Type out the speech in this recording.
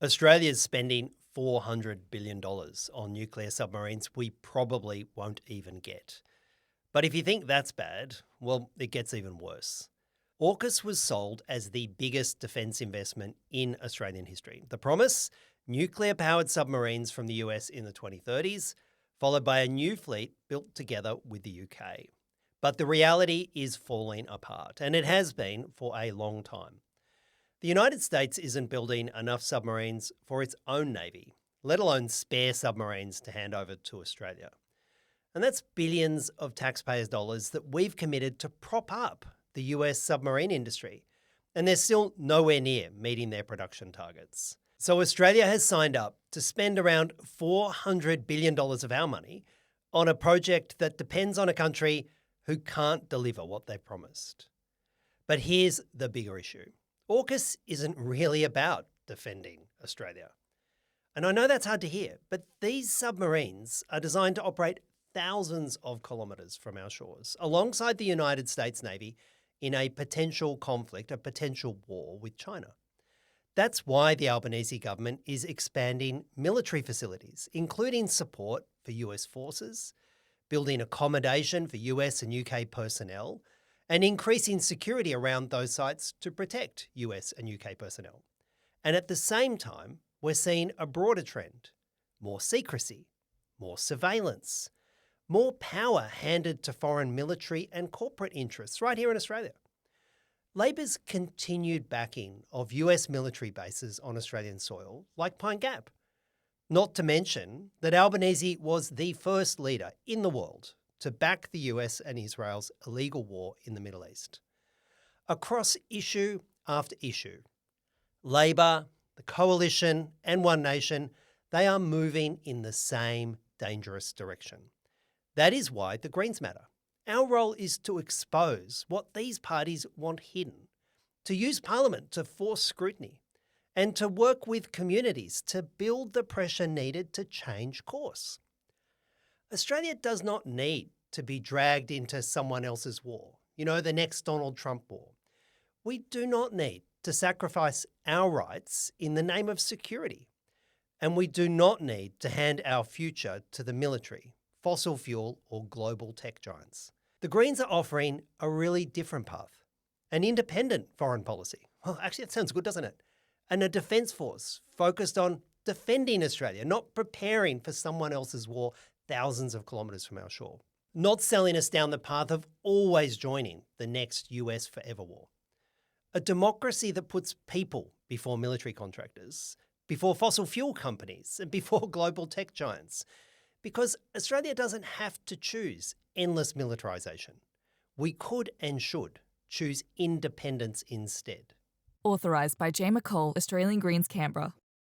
Australia's spending $400 billion on nuclear submarines we probably won't even get. But if you think that's bad, well, it gets even worse. AUKUS was sold as the biggest defence investment in Australian history. The promise? Nuclear-powered submarines from the US in the 2030s, followed by a new fleet built together with the UK. But the reality is falling apart, and it has been for a long time. The United States isn't building enough submarines for its own Navy, let alone spare submarines to hand over to Australia. And that's billions of taxpayers' dollars that we've committed to prop up the US submarine industry. And they're still nowhere near meeting their production targets. So Australia has signed up to spend around $400 billion of our money on a project that depends on a country who can't deliver what they promised. But here's the bigger issue. AUKUS isn't really about defending Australia. And I know that's hard to hear, but these submarines are designed to operate thousands of kilometres from our shores, alongside the United States Navy in a potential conflict, a potential war with China. That's why the Albanese government is expanding military facilities, including support for US forces, building accommodation for US and UK personnel, and increasing security around those sites to protect US and UK personnel. And at the same time, we're seeing a broader trend: more secrecy, more surveillance, more power handed to foreign military and corporate interests right here in Australia. Labor's continued backing of US military bases on Australian soil, like Pine Gap. Not to mention that Albanese was the first leader in the world to back the US and Israel's illegal war in the Middle East. Across issue after issue, Labor, the Coalition, and One Nation, they are moving in the same dangerous direction. That is why the Greens matter. Our role is to expose what these parties want hidden, to use Parliament to force scrutiny, and to work with communities to build the pressure needed to change course. Australia does not need to be dragged into someone else's war, the next Donald Trump war. We do not need to sacrifice our rights in the name of security. And we do not need to hand our future to the military, fossil fuel, or global tech giants. The Greens are offering a really different path: an independent foreign policy. Well, actually, that sounds good, doesn't it? And a defence force focused on defending Australia, not preparing for someone else's war thousands of kilometres from our shore. Not selling us down the path of always joining the next US forever war. A democracy that puts people before military contractors, before fossil fuel companies, and before global tech giants. Because Australia doesn't have to choose endless militarisation. We could and should choose independence instead. Authorised by J. McCall, Australian Greens, Canberra.